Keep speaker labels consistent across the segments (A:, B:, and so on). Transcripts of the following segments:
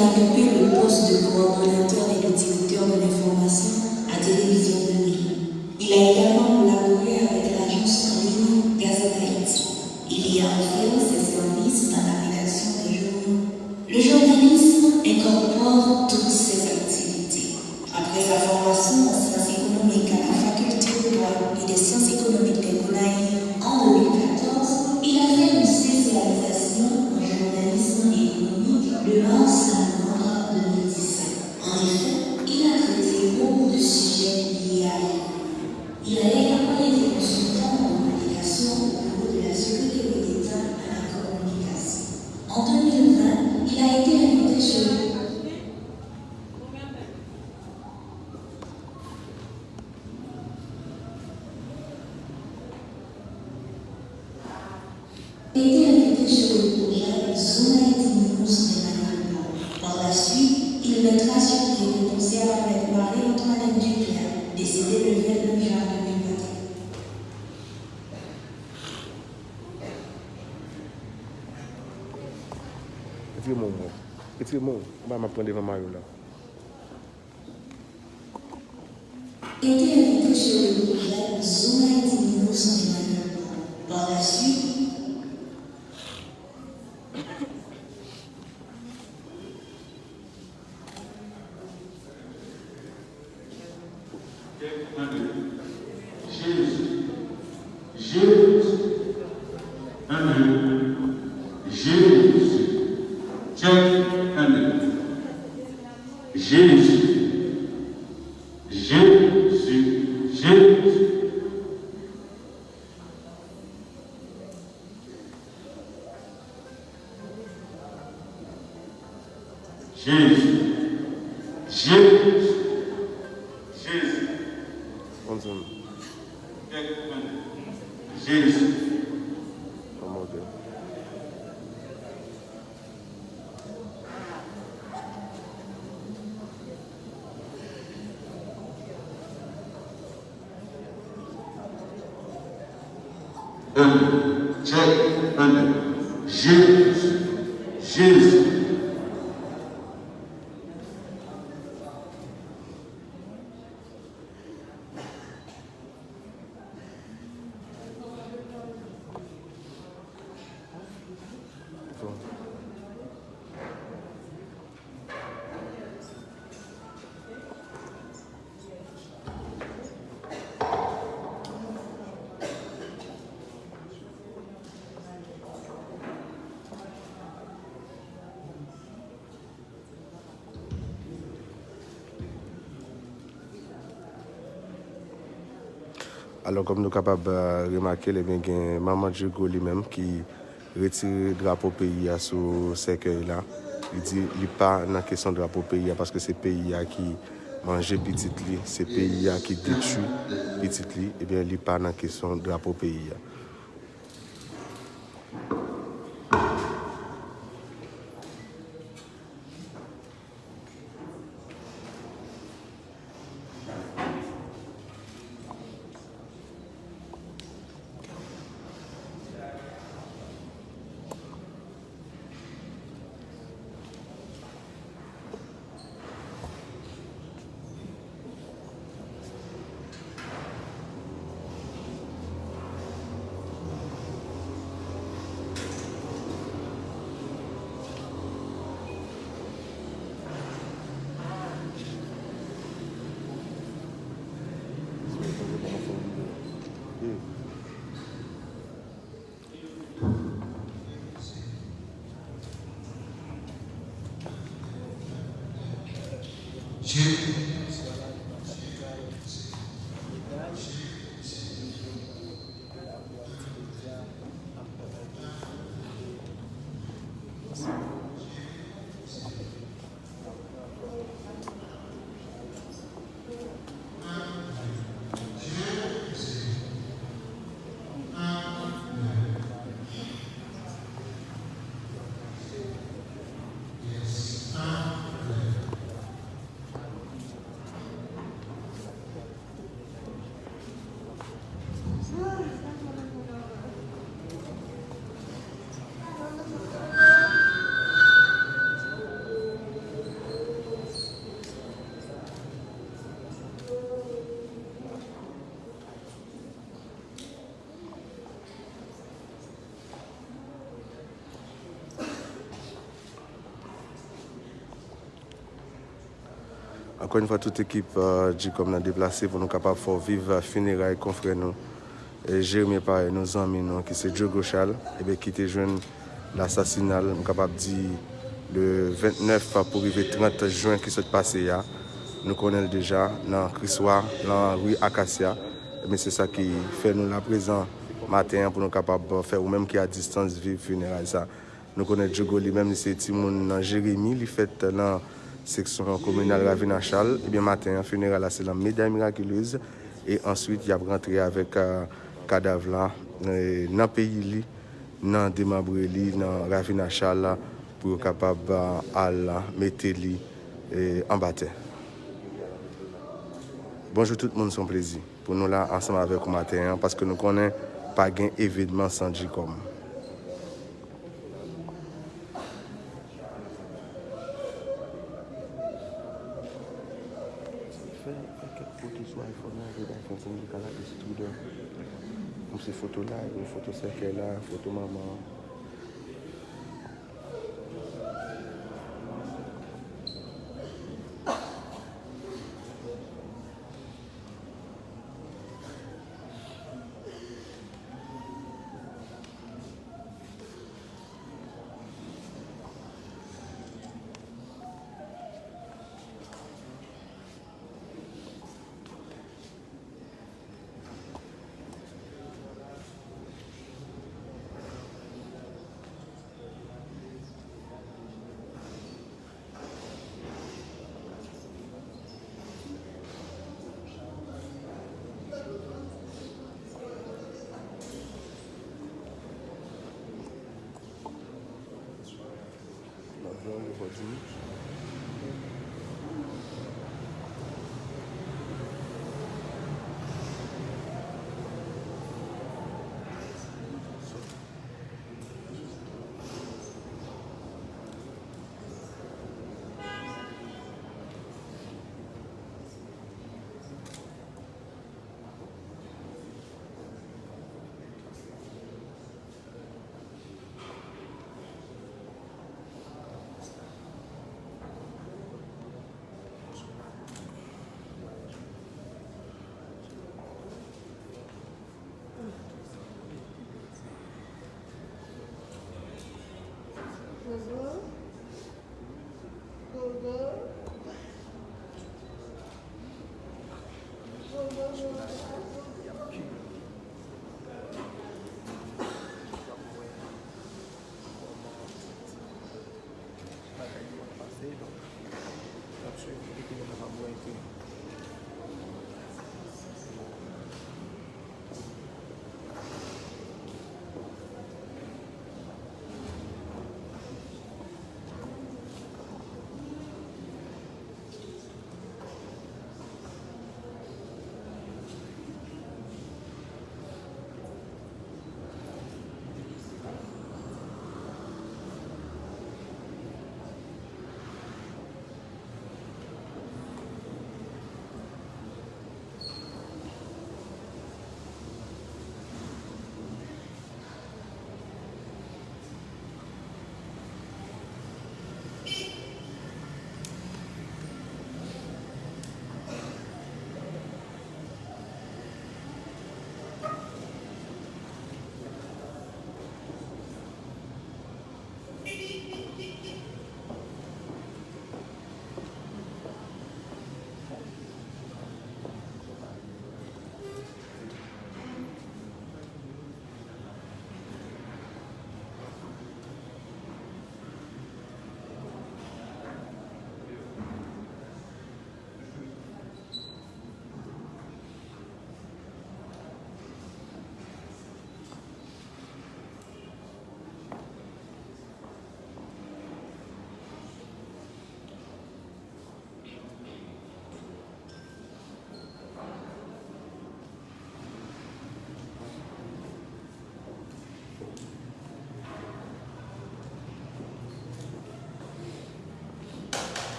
A: a occupé le poste de coordonnateur et de directeur de l'information à Télévision 2000. Il a également collaboré avec l'agence en ligne Gazette Haïti. Il y a offert ses services dans la rédaction des journaux. Le journalisme incorpore toutes ces activités. Après sa formation en sciences économiques à la faculté de droit et des sciences économiques des Gonaïves en 2014, il a fait une spécialisation en journalisme économique de mars à novembre 2017. En effet, il a traité beaucoup de sujets liés à l'économie. Il a également été consultant en communication au bureau de la Secrétaire d'État à la communication. En 2020, il a été invité sur le projet Zone Haïti News d'Emmanuel Blanc. Par la suite, il mettra sur pied le concert avec Marie-Antoinette Duclerc, décédée le 29 juin 2021.
B: Petit mot, on va m'apprendre devant Mario là.
A: Il a été invité sur le projet Zone Haïti News d'Emmanuel Blanc. Par la suite,
C: Jésus.
B: Alors, comme nous sommes capables de remarquer, il y a Maman Djogo lui-même qui retire le drapeau pays à ce cercueil-là. Il dit qu'il n'est pas dans la question de drapeau pays parce que c'est le pays qui mange petit, c'est le pays qui détruit petit, et bien il n'est pas dans la question de drapeau pays. encore une fois, toute équipe du comme nous déplacé pour nous capables de faire vivre funérailles confrères nous. Et Jérémy par nos amis nous, qui c'est Diogo Chal, et bien qui était jeune l'assassinat, nous capable de dire le 29 pour arriver 30 juin qui s'est passé là. Nous connaissons déjà dans Crissoir, dans la rue Acacia. Mais c'est ça qui fait nous la présent matin pour nous capables de faire, ou même qui à distance vivre funérailles ça. Nous connaissons Diogo lui-même, c'est Timoun dans Jérémy, il fait dans section communale Ravina-Chal. Et bien matin, funérailles c'est la médaille miraculeuse. Et ensuite, il a rentré avec cadavre là dans le pays, dans le démembré, dans Ravina-Chal pour être capable de mettre en bataille. Bonjour tout le monde, c'est un plaisir. Pour nous là, ensemble avec vous matin, parce que nous connaissons pas gain événement sans J-Com. Comme ces photos là, une photo cercle là, photo maman.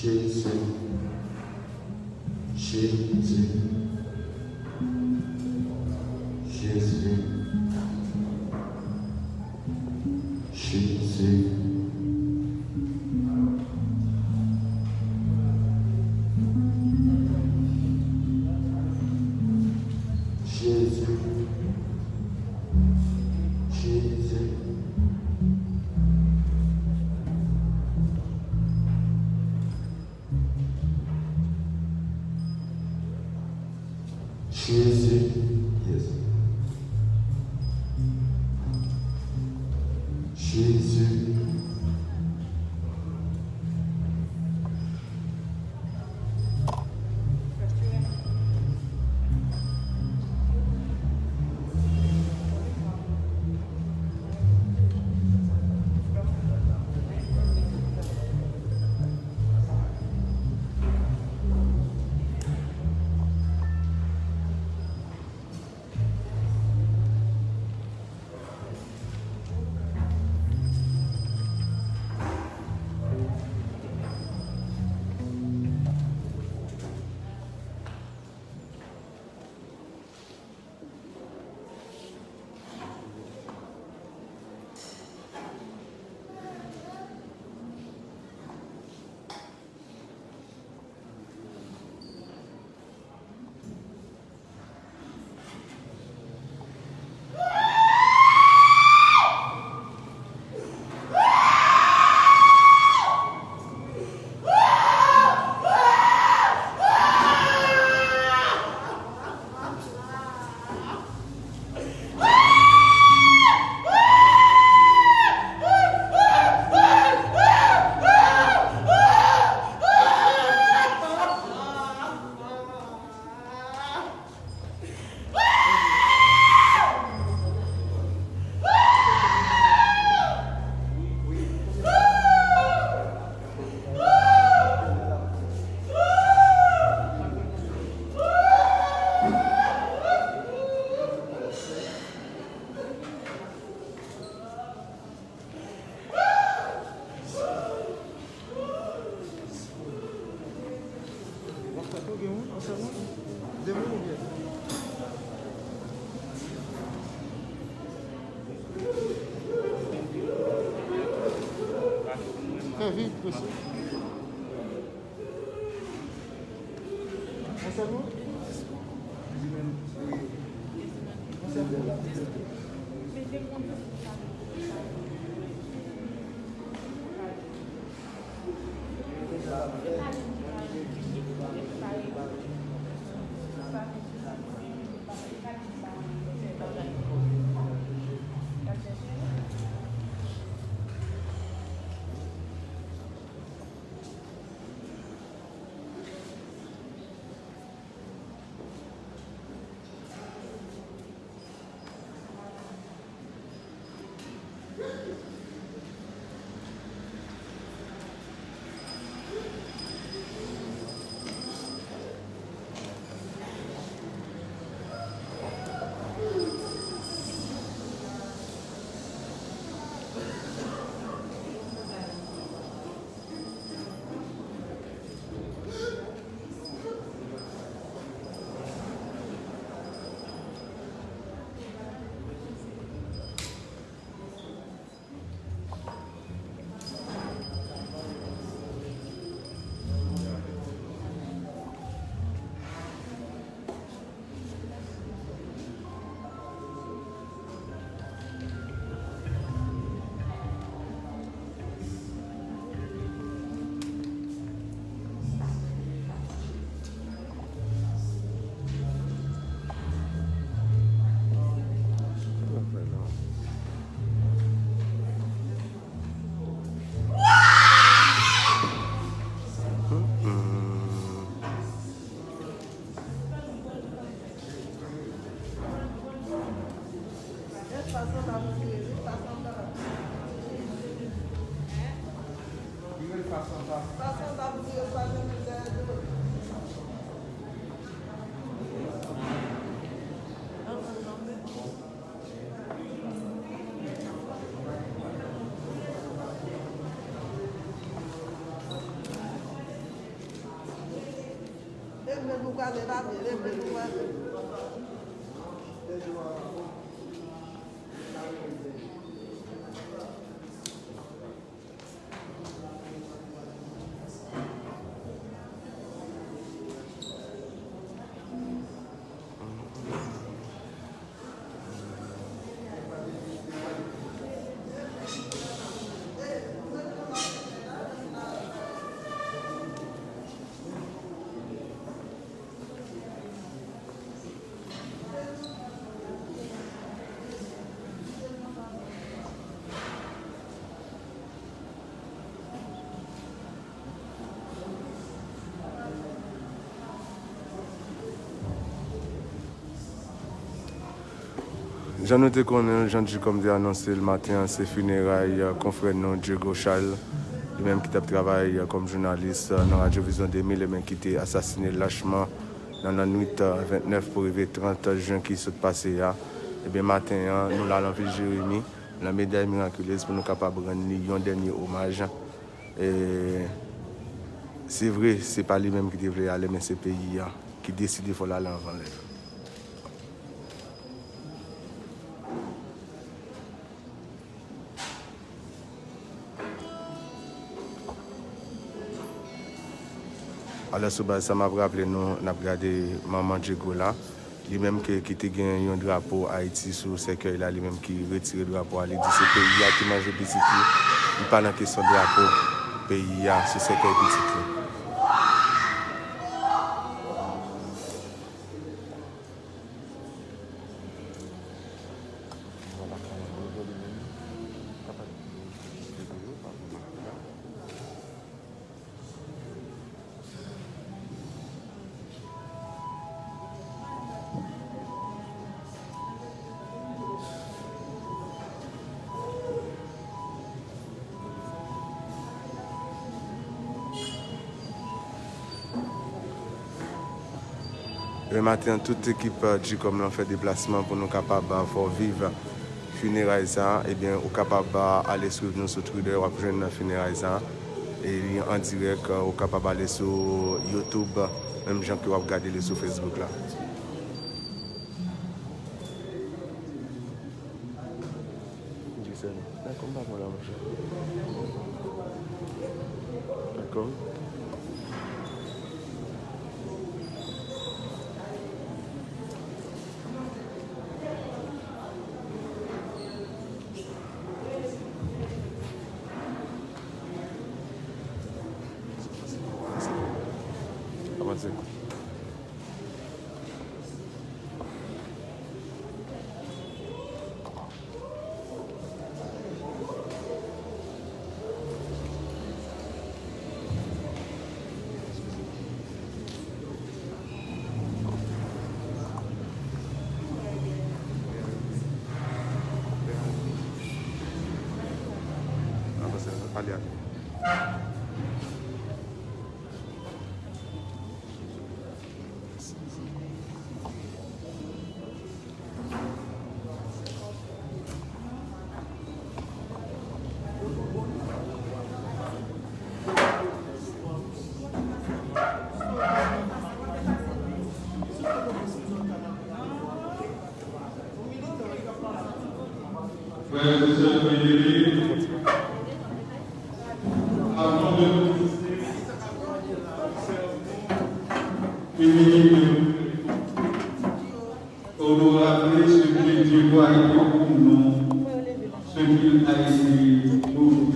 C: Jésus, Jésus, Jésus, Jésus, Jésus, Jésus. Jésus, yes. Jésus,
B: J'en noté qu'on a comme j'ai annoncé le matin, c'est funérailles confrère non Diego Charles, lui-même qui a travaillé comme journaliste dans la Radio-Vision 2000, lui-même qui a été assassiné lâchement dans la nuit 29 pour arriver 30 juin qui s'est passé là. Et bien matin, nous l'allons faire Jérémy, la médaille miraculeuse pour nous capables de rendre un dernier hommage. Et c'est vrai, c'est pas lui-même qui devrait aller, mais c'est le pays qui décide de faire aller avant les autres. Alors, ça m'a rappelé, nous avons regardé Maman Diego là, lui-même qui a gagné un drapeau Haïti sur ce cercueil là, lui-même qui retire le drapeau, il dit c'est le pays qui mange petit, il parle en question de drapeau, pays sur ce cercueil petit. Le matin, toute l'équipe du comme fait déplacement pour nous capables de faire vivre funérailles et bien au capable d'aller sur nous sur Twitter ou après une funérailles et en direct au capable d'aller sur YouTube, même gens qui vont regarder sur Facebook là. D'accord. Avancez. Allez, allez.
D: Frères et sœurs bien-aimés, avant de féminine, pour nous rappeler ce que Dieu a été pour nous, ce qu'il a été pour nous.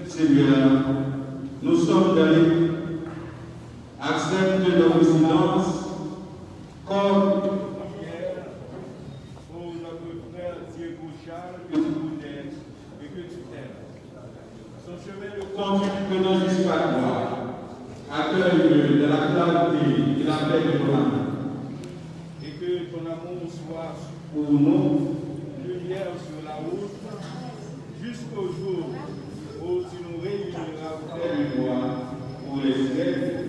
D: Seigneur, nous sommes d'aller, accepte nos silences comme prière pour notre frère Diego Charles que tu connais et que tu aimes. Son chemin de conduite menant jusqu'à toi, accueille-le de la clarté et la paix de ton âme. Et que ton amour soit pour nous lumière sur la route jusqu'au jour où tu nous réuniras près de toi pour les aider.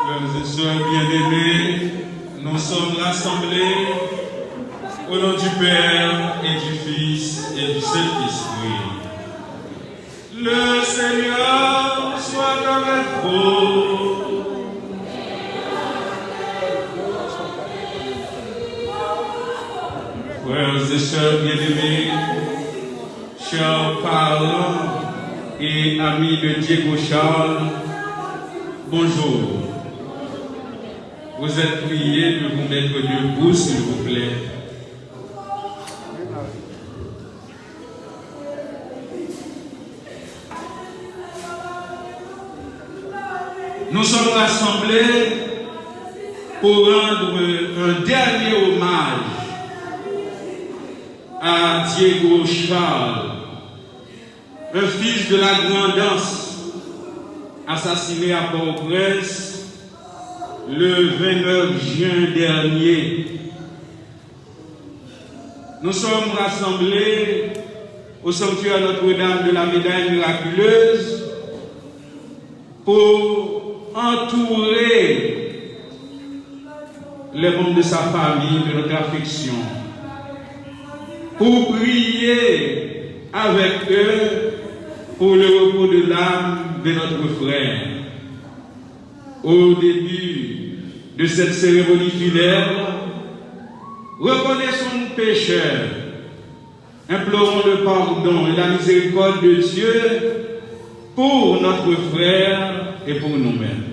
D: Frères et sœurs bien-aimés, nous sommes rassemblés au nom du Père et du Fils et du Saint-Esprit. Le Seigneur soit avec vous. Frères et sœurs bien-aimés, chers parents et amis de Diego Charles, bonjour. Vous êtes priés de vous mettre debout, s'il vous plaît. Nous sommes rassemblés pour rendre un dernier hommage à Diego Charles, un fils de la Grand'Anse, assassiné à Port-au-Prince le 29 juin dernier. Nous sommes rassemblés au sanctuaire Notre-Dame de la Médaille Miraculeuse pour entourer les membres de sa famille de notre affection, pour prier avec eux pour le repos de l'âme de notre frère. Au début de cette cérémonie funèbre, reconnaissons-nous pécheurs Implorons le pardon et la miséricorde de Dieu pour notre frère et pour nous-mêmes.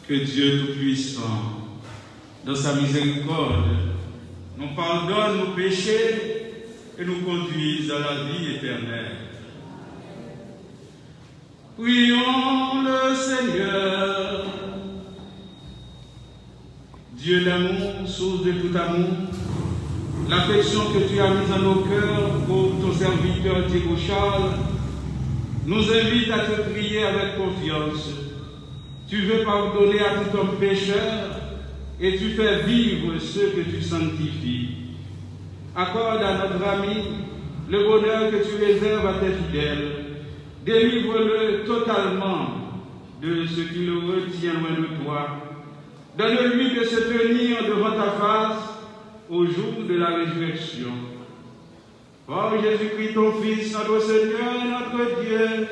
D: Que Dieu Tout-Puissant, dans sa miséricorde, nous pardonne nos péchés et nous conduise à la vie éternelle. Prions le Seigneur. Dieu d'amour, source de tout amour, l'affection que tu as mise en nos cœurs pour ton serviteur Diego Charles nous invite à te prier avec confiance. Tu veux pardonner à tout homme pécheur et tu fais vivre ceux que tu sanctifies. Accorde à notre ami le bonheur que tu réserves à tes fidèles. Délivre-le totalement de ce qui le retient loin de toi. Donne-lui de se tenir devant ta face au jour de la résurrection. Par Jésus-Christ, ton Fils, notre Seigneur et notre Dieu,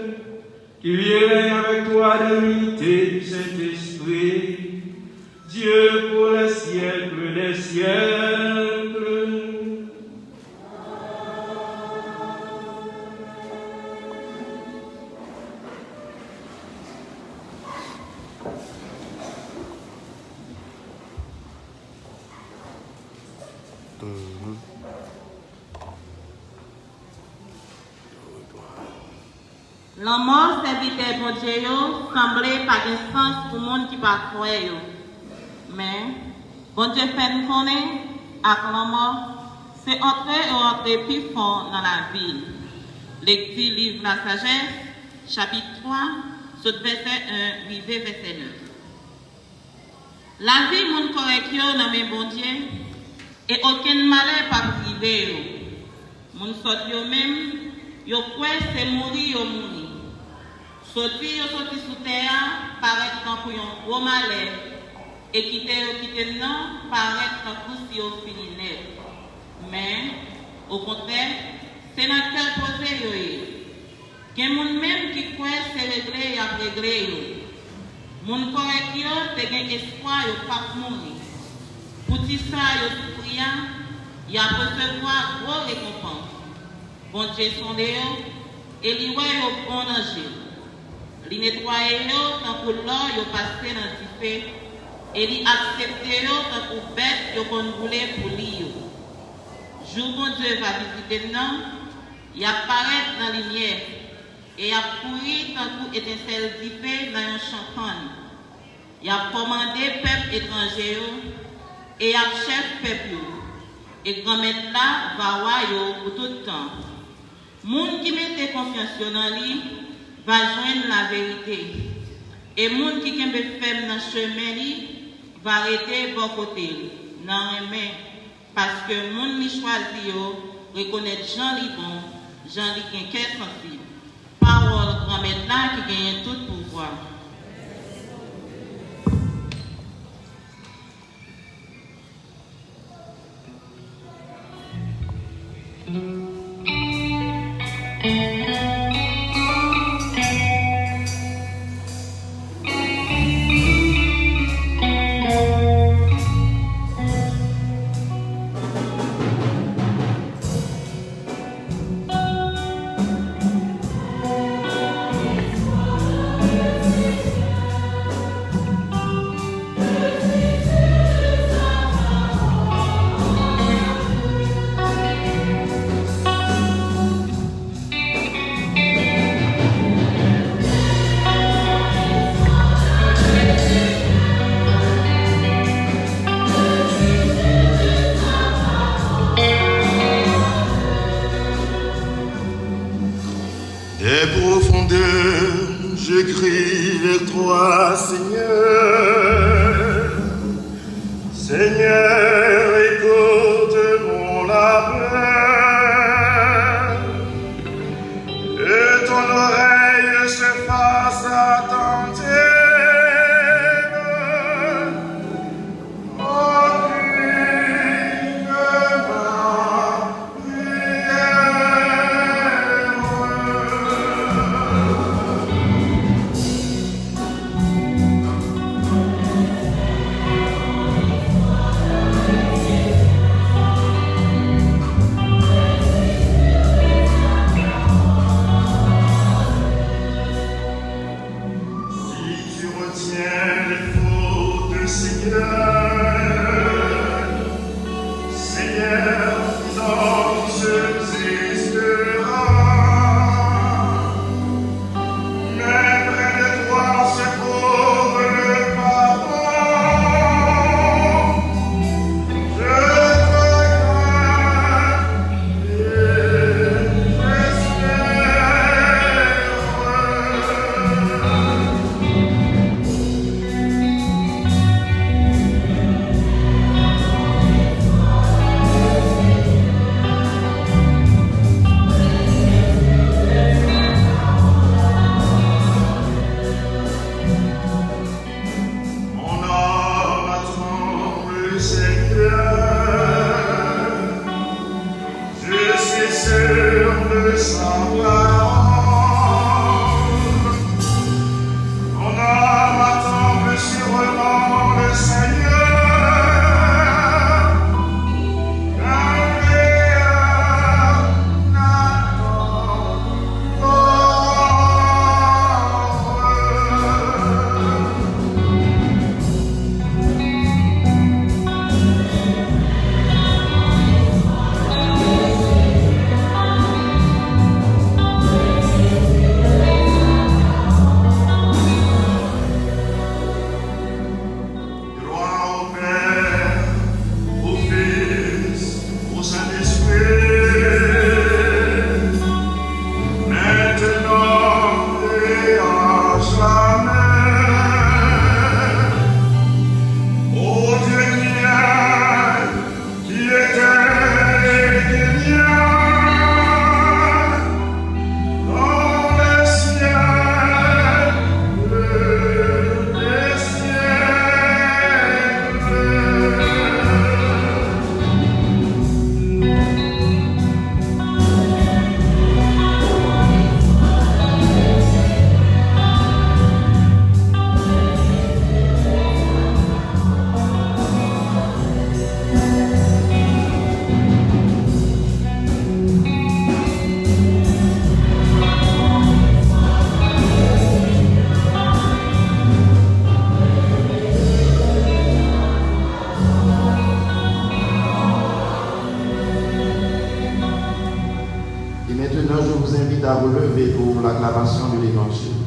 D: qui vit et règne avec toi dans l'unité du Saint-Esprit, Dieu pour les siècles des siècles.
E: L'amour serviteur pour Dieu semblait pas de sens pour le monde qui ne pas croire. Mais, bon Dieu fait nous connaître avec l'amour, c'est entrer plus fort dans la vie. Lecture livre La Sagesse, chapitre 3, sur verset 1, verset 9. La vie, mon correct, dans mes bon Dieu, et aucun malheur pas privé. Mon sort même, yo croit c'est mourir ou mourir. Sortir sous terre, paraître comme un gros malheur, et quitter non, paraître comme si au fini net. Mais, au contraire, c'est notre cœur posé. Il y a des gens même qui croient c'est réglé et à régler. Mon correct, il y a espoir, il n'y a pas mourir. Pour tout ça, il y a il y a recevoir gros récompense. Bon Dieu son Léo, et il y a un bon danger. Il nettoie tant que l'or, il passe dans le feu, et il accepte tant que bête, il rouler pour lui. Jour bon Dieu va visiter nous, il apparaît dans la lumière, et il a couru tant que étincelle d'épée dans un champagne. Il a commandé peuple étranger, et il a chef peuple. Et grand-mère là va voir pour tout le temps. Moun qui mette confiance dans lui va joindre la vérité. Et moun qui kembe faible dans le chemin lui va arrêter bon côté. Non, mais parce que moun qui choisit reconnaître Jean li bon, Jean li gen cœur sensible. Parole grand-mère là qui gagne tout pouvoir.
F: Je crie vers toi, Seigneur. Seigneur, écoute mon appel. Et ton oreille se fasse attentive.
G: à relever pour l'acclamation de l'Évangile.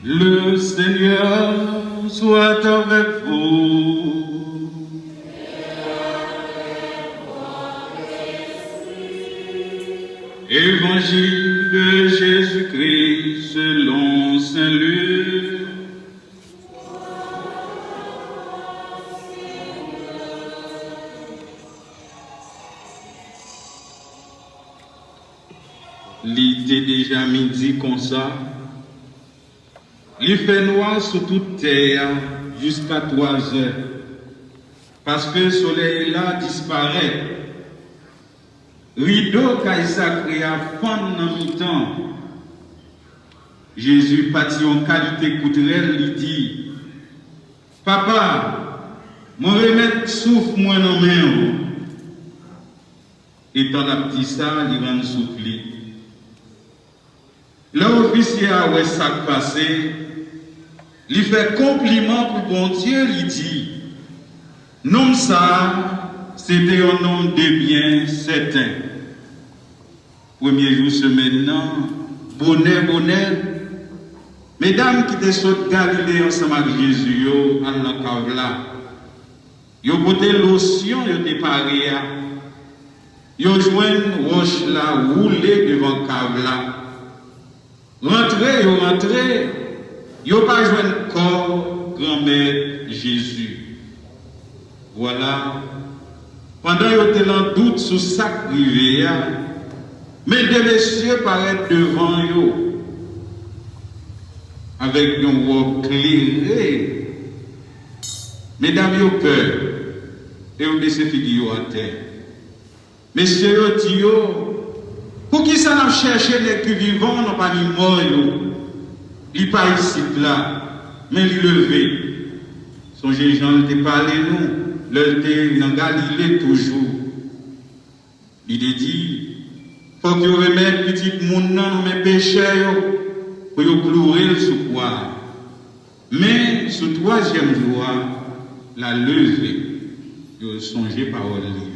D: Le Seigneur soit avec vous. Évangile de Jésus-Christ selon Saint Luc. il était déjà midi comme ça. Il fait noir sur toute terre jusqu'à 3 heures. Parce que le soleil là disparaît. Rideau qui sacré à fond dans le temps. Jésus partit en qualité culturelle, il dit, Papa, mon remède souffle moi dans main. Et dans la petite ça, il va nous souffler. L'officier a vu ça passé, il fait compliment pour bon Dieu, il dit, nom ça, c'était un nom de bien certain. Premier jour semaine, bonheur. Mesdames qui étaient sur Galilée ensemble avec Jésus, à la cavla, ils ont porté l'otion, ils ont déparé, ils ont joué une roche là, roulée devant cavla. Rentrez, ils n'ont pas joué un corps, grand-mère Jésus. Voilà. Pendant qu'ils étaient en doute sur sa privé, mais des messieurs paraissent devant eux. Avec une robe clairée. Mesdames, vous peur. Et vous laissez figure à terre. Messieurs, vous dites, pour qui ça n'a cherché les qui vivants, n'ont pas mis mort, il n'est pas ici là, mais il levé. Son Jean n'était parlé nous, le était dans Galilée toujours. Il a dit, faut que vous remettez petit monde dans mes péchés, pour vous clouer sous quoi. Mais, sous 3e jour, la levée, vous songez parole livre.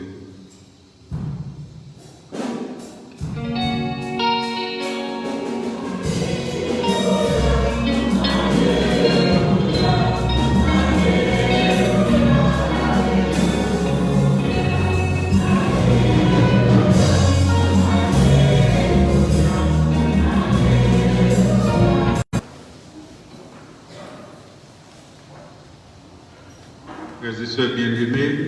D: Frères et sœurs bien-aimés,